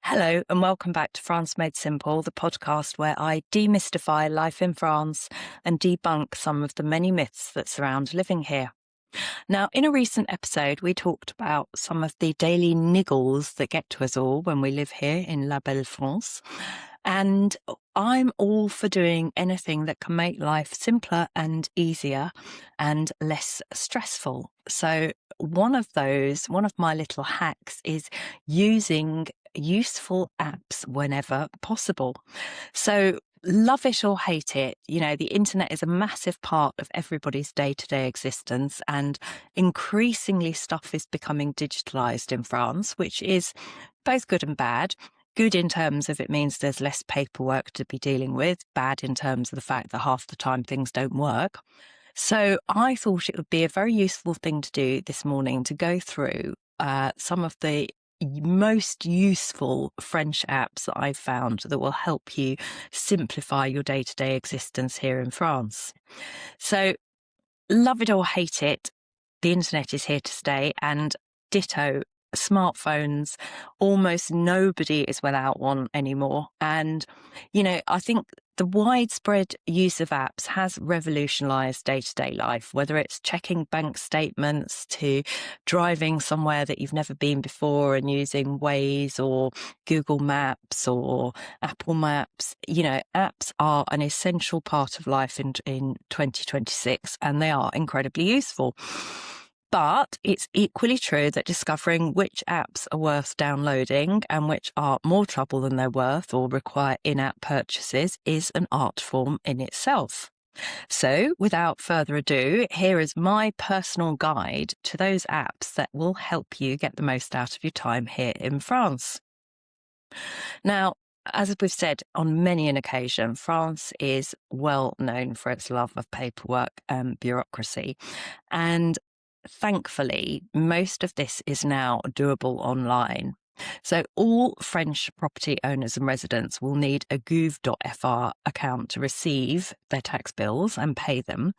Hello and welcome back to France Made Simple, the podcast where I demystify life in France and debunk some of the many myths that surround living here. Now, in a recent episode, we talked about some of the daily niggles that get to us all when we live here in La Belle France. And I'm all for doing anything that can make life simpler and easier and less stressful. So one of my little hacks is using useful apps whenever possible. So love it or hate it, the internet is a massive part of everybody's day-to-day existence, and increasingly stuff is becoming digitalized in France, which is both good and bad. Good in terms of it means there's less paperwork to be dealing with, bad in terms of the fact that half the time things don't work. So I thought it would be a very useful thing to do this morning to go through some of the most useful French apps that I've found that will help you simplify your day-to-day existence here in France. So love it or hate it, the internet is here to stay, and ditto smartphones. Almost nobody is without one anymore. And, I think the widespread use of apps has revolutionized day-to-day life, whether it's checking bank statements to driving somewhere that you've never been before and using Waze or Google Maps or Apple Maps. Apps are an essential part of life in 2026, and they are incredibly useful. But it's equally true that discovering which apps are worth downloading and which are more trouble than they're worth or require in-app purchases is an art form in itself. So without further ado, here is my personal guide to those apps that will help you get the most out of your time here in France. Now, as we've said on many an occasion, France is well known for its love of paperwork and bureaucracy. And thankfully, most of this is now doable online. So all French property owners and residents will need a gouv.fr account to receive their tax bills and pay them.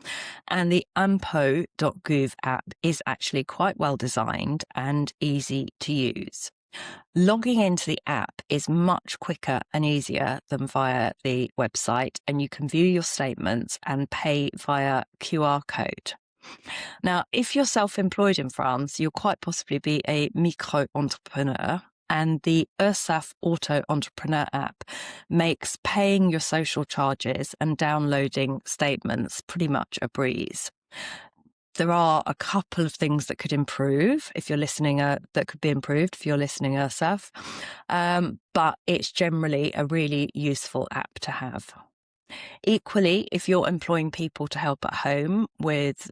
And the impot.gouv app is actually quite well designed and easy to use. Logging into the app is much quicker and easier than via the website, and you can view your statements and pay via QR code. Now, if you're self-employed in France, you'll quite possibly be a micro-entrepreneur, and the URSSAF Auto Entrepreneur app makes paying your social charges and downloading statements pretty much a breeze. There are a couple of things that could improve if you're listening, that could be improved if you're listening URSSAF, but it's generally a really useful app to have. Equally, if you're employing people to help at home with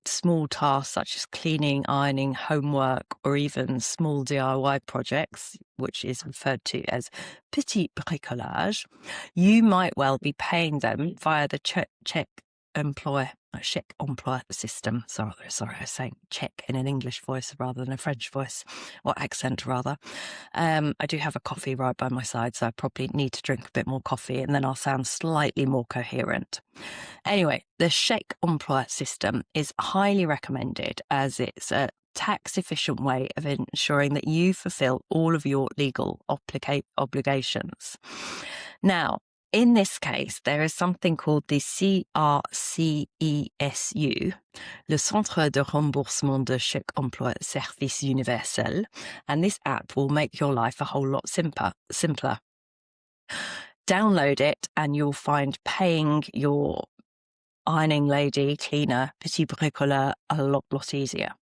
small tasks such as cleaning, ironing, homework, or even small DIY projects, which is referred to as petit bricolage, you might well be paying them via the chèque emploi system. Sorry, I was saying check in an English voice rather than a French voice, or accent rather. I do have a coffee right by my side, so I probably need to drink a bit more coffee and then I'll sound slightly more coherent. Anyway, the chèque emploi system is highly recommended as it's a tax efficient way of ensuring that you fulfill all of your legal obligations. Now, in this case, there is something called the CRCESU, le Centre de Remboursement de Chèque Emploi Service Universel, and this app will make your life a whole lot simpler. Download it and you'll find paying your ironing lady, cleaner, petit bricoleur a lot easier.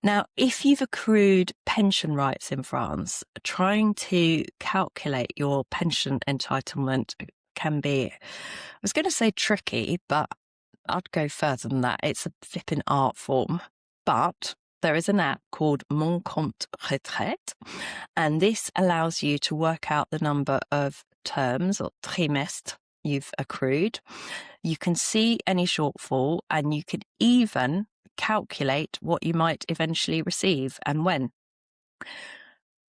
Now, if you've accrued pension rights in France, trying to calculate your pension entitlement can be, I was going to say tricky, but I'd go further than that. It's a flipping art form. But there is an app called Mon Compte Retraite, and this allows you to work out the number of terms or trimestres you've accrued. You can see any shortfall, and you can even calculate what you might eventually receive and when.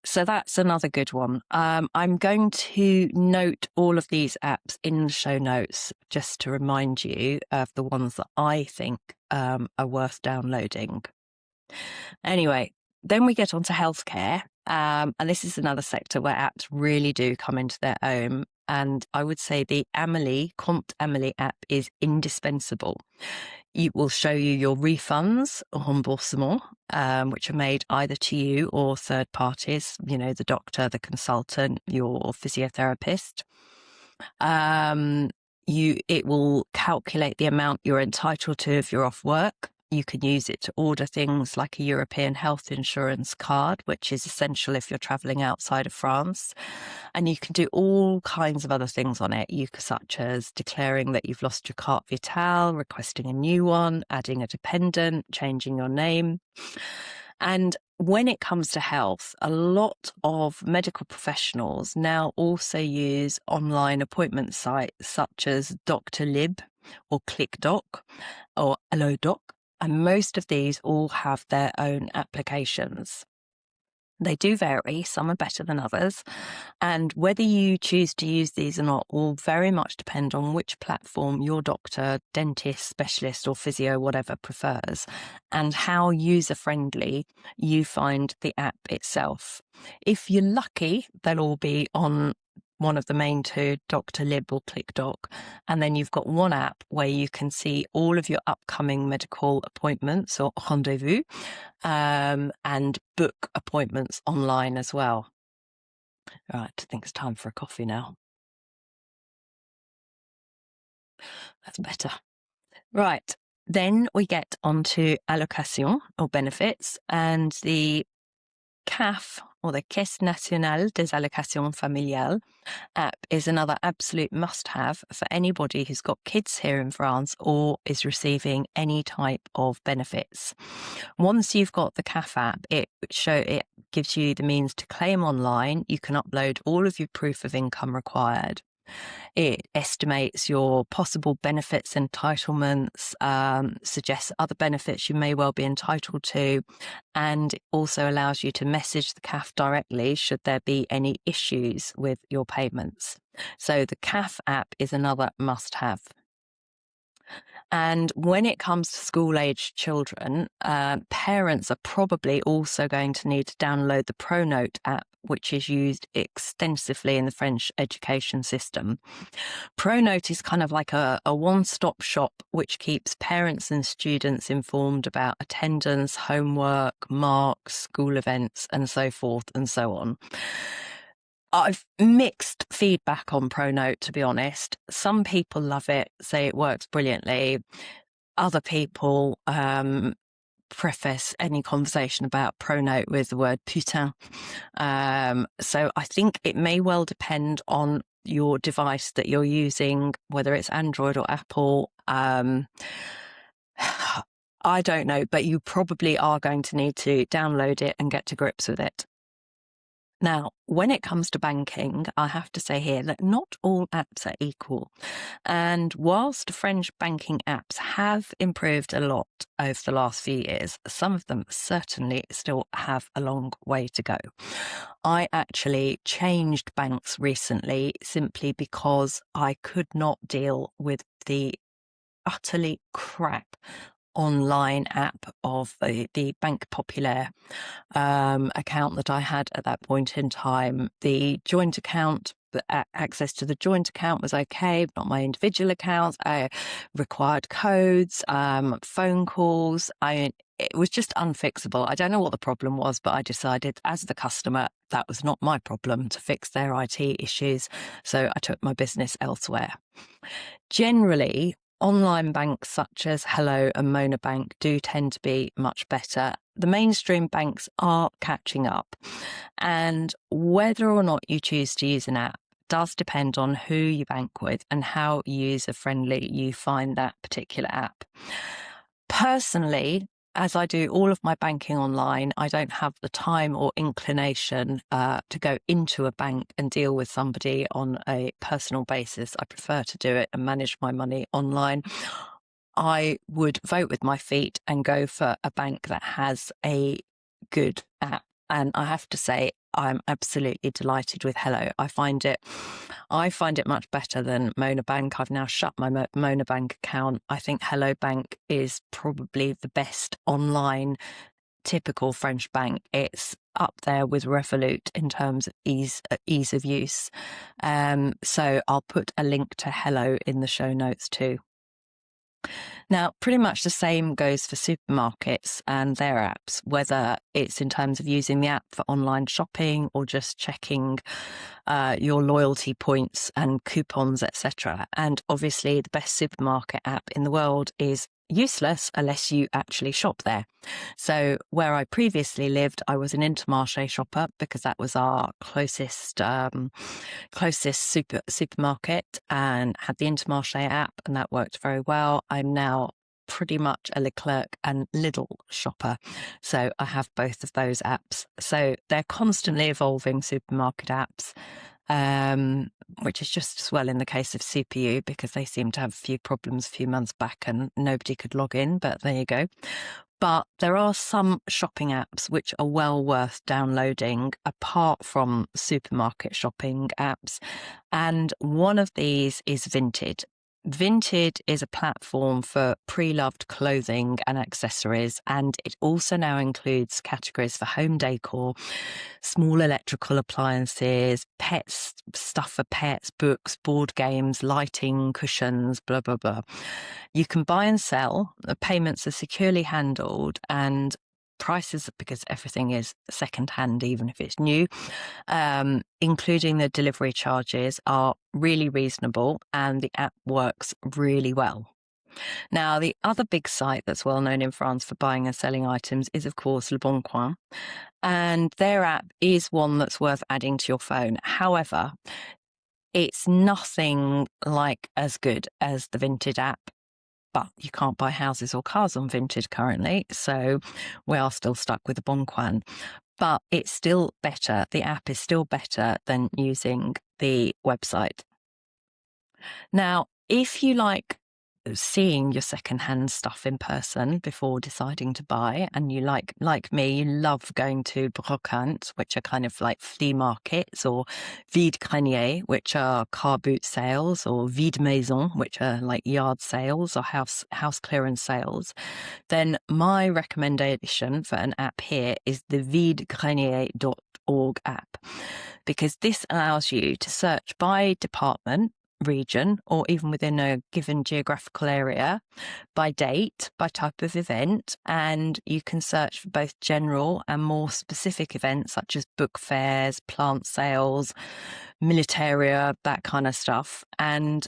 So that's another good one. I'm going to note all of these apps in the show notes just to remind you of the ones that I think are worth downloading. Anyway, then we get on to healthcare, And this is another sector where apps really do come into their own. And I would say the Compte Amelie app is indispensable. It will show you your refunds or remboursement, which are made either to you or third parties, the doctor, the consultant, your physiotherapist. It will calculate the amount you're entitled to if you're off work. You can use it to order things like a European health insurance card, which is essential if you're traveling outside of France. And you can do all kinds of other things on it, such as declaring that you've lost your carte vitale, requesting a new one, adding a dependent, changing your name. And when it comes to health, a lot of medical professionals now also use online appointment sites such as Doctolib or ClickDoc or HelloDoc. And most of these all have their own applications. They do vary, some are better than others, and whether you choose to use these or not will very much depend on which platform your doctor, dentist, specialist or physio, whatever, prefers, and how user-friendly you find the app itself. If you're lucky, they'll all be on one of the main two, Doctolib or ClickDoc, and then you've got one app where you can see all of your upcoming medical appointments or rendezvous, and book appointments online as well. Right, I think it's time for a coffee now. That's better. Right, then we get onto allocation or benefits, and the CAF, or the Caisse Nationale des Allocations Familiales app, is another absolute must-have for anybody who's got kids here in France or is receiving any type of benefits. Once you've got the CAF app, it gives you the means to claim online. You can upload all of your proof of income required. It estimates your possible benefits, entitlements, suggests other benefits you may well be entitled to, and it also allows you to message the CAF directly should there be any issues with your payments. So the CAF app is another must-have. And when it comes to school-aged children, parents are probably also going to need to download the Pronote app, which is used extensively in the French education system. Pronote is kind of like a one-stop shop which keeps parents and students informed about attendance, homework, marks, school events, and so forth and so on. I've mixed feedback on Pronote, to be honest. Some people love it, say it works brilliantly. Other people preface any conversation about Pronote with the word putain. So I think it may well depend on your device that you're using, whether it's Android or Apple. I don't know, but you probably are going to need to download it and get to grips with it. Now, when it comes to banking, I have to say here that not all apps are equal. And whilst French banking apps have improved a lot over the last few years, some of them certainly still have a long way to go. I actually changed banks recently simply because I could not deal with the utterly crap online app of the Banque Populaire account that I had at that point in time. The joint account, access to the joint account was okay, but not my individual accounts. I required codes, phone calls. It was just unfixable. I don't know what the problem was, but I decided as the customer, that was not my problem to fix their IT issues. So I took my business elsewhere. Generally, online banks such as Hello and Mona Bank do tend to be much better. The mainstream banks are catching up, and whether or not you choose to use an app does depend on who you bank with and how user-friendly you find that particular app. Personally, as I do all of my banking online, I don't have the time or inclination to go into a bank and deal with somebody on a personal basis. I prefer to do it and manage my money online. I would vote with my feet and go for a bank that has a good app. And I have to say, I'm absolutely delighted with Hello. I find it much better than Mona Bank. I've now shut my Mona Bank account. I think Hello Bank is probably the best online typical French bank. It's up there with Revolut in terms of ease of use. So I'll put a link to Hello in the show notes too. Now, pretty much the same goes for supermarkets and their apps, whether it's in terms of using the app for online shopping or just checking your loyalty points and coupons, etc. And obviously, the best supermarket app in the world is useless unless you actually shop there. So where I previously lived, I was an Intermarché shopper because that was our closest supermarket, and had the Intermarché app, and that worked very well. I'm now pretty much a Leclerc and Lidl shopper, so I have both of those apps. So they're constantly evolving supermarket apps, which is just as well in the case of CPU, because they seem to have a few problems a few months back and nobody could log in, but there you go. But there are some shopping apps which are well worth downloading apart from supermarket shopping apps. And one of these is Vinted. Vinted is a platform for pre-loved clothing and accessories, and it also now includes categories for home decor, small electrical appliances, pets, stuff for pets, books, board games, lighting, cushions, blah, blah, blah. You can buy and sell, the payments are securely handled, and prices, because everything is secondhand, even if it's new, including the delivery charges, are really reasonable, and the app works really well. Now, the other big site that's well known in France for buying and selling items is, of course, Le Bon Coin. And their app is one that's worth adding to your phone. However, it's nothing like as good as the Vinted app. But you can't buy houses or cars on Vinted currently, so we are still stuck with the Bon Coin. But it's still better. The app is still better than using the website. Now, if you like seeing your secondhand stuff in person before deciding to buy, and you like me, you love going to brocante, which are kind of like flea markets, or vide grenier, which are car boot sales, or vide maison, which are like yard sales or house clearance sales, then my recommendation for an app here is the videgrenier.org app, because this allows you to search by department, region, or even within a given geographical area, by date, by type of event, and you can search for both general and more specific events such as book fairs, plant sales, militaria, that kind of stuff. And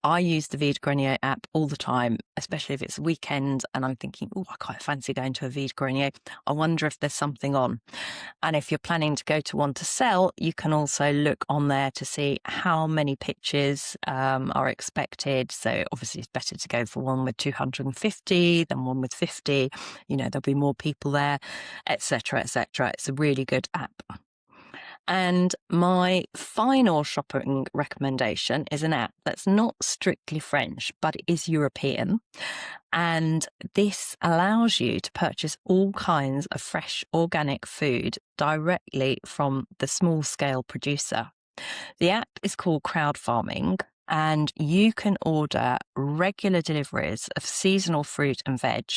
I use the Vide Grenier app all the time, especially if it's a weekend and I'm thinking, oh, I quite fancy going to a Vide Grenier. I wonder if there's something on. And if you're planning to go to one to sell, you can also look on there to see how many pitches are expected. So obviously it's better to go for one with 250 than one with 50. There'll be more people there, etc., etc. It's a really good app. And my final shopping recommendation is an app that's not strictly French, but it is European. And this allows you to purchase all kinds of fresh organic food directly from the small scale producer. The app is called Crowd Farming, and you can order regular deliveries of seasonal fruit and veg,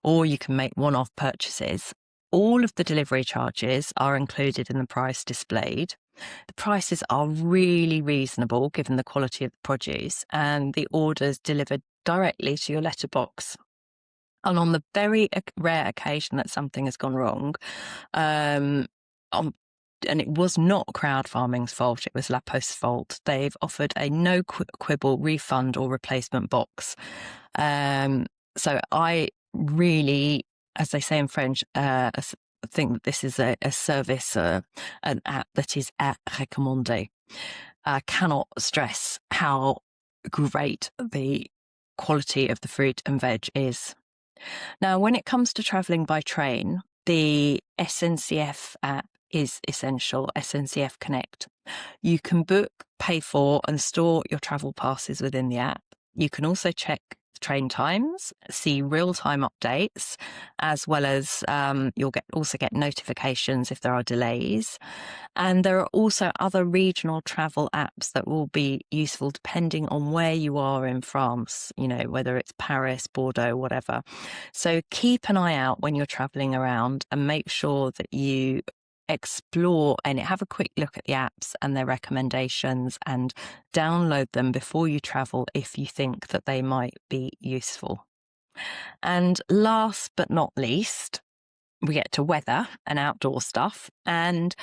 or you can make one-off purchases. All of the delivery charges are included in the price displayed. The prices are really reasonable given the quality of the produce, and the orders delivered directly to your letterbox. And on the very rare occasion that something has gone wrong, and it was not Crowd Farming's fault, it was La Post's fault, they've offered a no quibble refund or replacement box. So I really, as they say in French, think that this is a service, an app that is à recommander. I cannot stress how great the quality of the fruit and veg is. Now, when it comes to travelling by train, the SNCF app is essential, SNCF Connect. You can book, pay for and store your travel passes within the app. You can also check train times, see real-time updates, as well as you'll also get notifications if there are delays. And there are also other regional travel apps that will be useful depending on where you are in France, whether it's Paris, Bordeaux, whatever. So keep an eye out when you're traveling around and make sure that you explore and have a quick look at the apps and their recommendations and download them before you travel if you think that they might be useful. And last but not least, we get to weather and outdoor stuff. And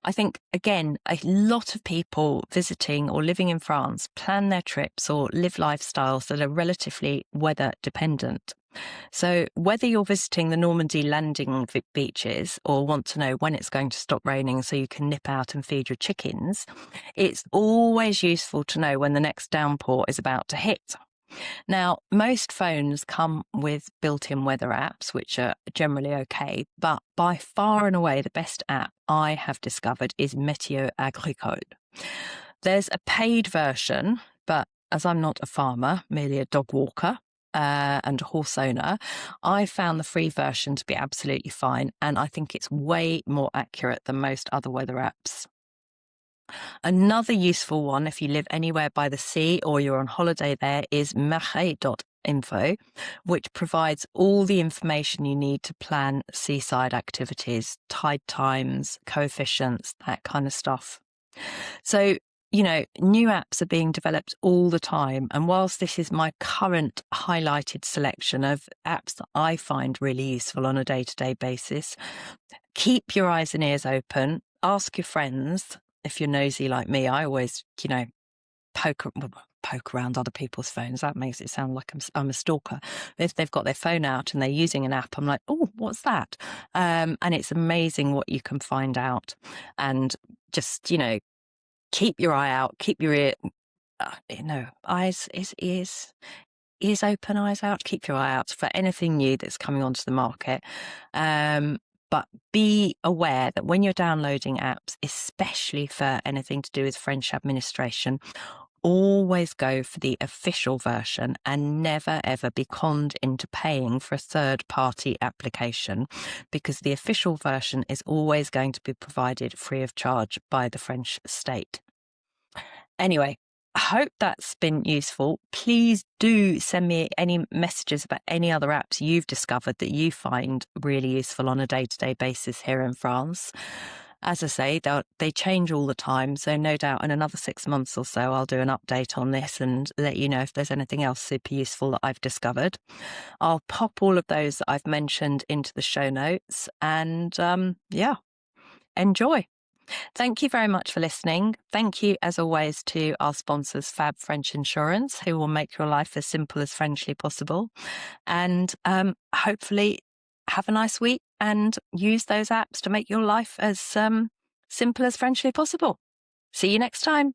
I think, again, a lot of people visiting or living in France plan their trips or live lifestyles that are relatively weather dependent. So whether you're visiting the Normandy landing beaches or want to know when it's going to stop raining so you can nip out and feed your chickens, it's always useful to know when the next downpour is about to hit. Now, most phones come with built-in weather apps, which are generally okay, but by far and away the best app I have discovered is Météo Agricole. There's a paid version, but as I'm not a farmer, merely a dog walker, and a horse owner, I found the free version to be absolutely fine, and I think it's way more accurate than most other weather apps. Another useful one, if you live anywhere by the sea or you're on holiday there, is marché.info, which provides all the information you need to plan seaside activities, tide times, coefficients, that kind of stuff. So, new apps are being developed all the time. And whilst this is my current highlighted selection of apps that I find really useful on a day-to-day basis, keep your eyes and ears open. Ask your friends. If you're nosy like me, I always, poke around other people's phones. That makes it sound like I'm a stalker. If they've got their phone out and they're using an app, I'm like, oh, what's that? And it's amazing what you can find out. And just, keep your eye out, keep your ears open, eyes out. Keep your eye out for anything new that's coming onto the market. But be aware that when you're downloading apps, especially for anything to do with French administration, always go for the official version and never, ever be conned into paying for a third-party application, because the official version is always going to be provided free of charge by the French state. Anyway, I hope that's been useful. Please do send me any messages about any other apps you've discovered that you find really useful on a day-to-day basis here in France. As I say, they change all the time, so no doubt in another 6 months or so I'll do an update on this and let you know if there's anything else super useful that I've discovered. I'll pop all of those that I've mentioned into the show notes and enjoy. Thank you very much for listening. Thank you, as always, to our sponsors, Fab French Insurance, who will make your life as simple as Frenchly possible. And hopefully have a nice week and use those apps to make your life as simple as Frenchly possible. See you next time.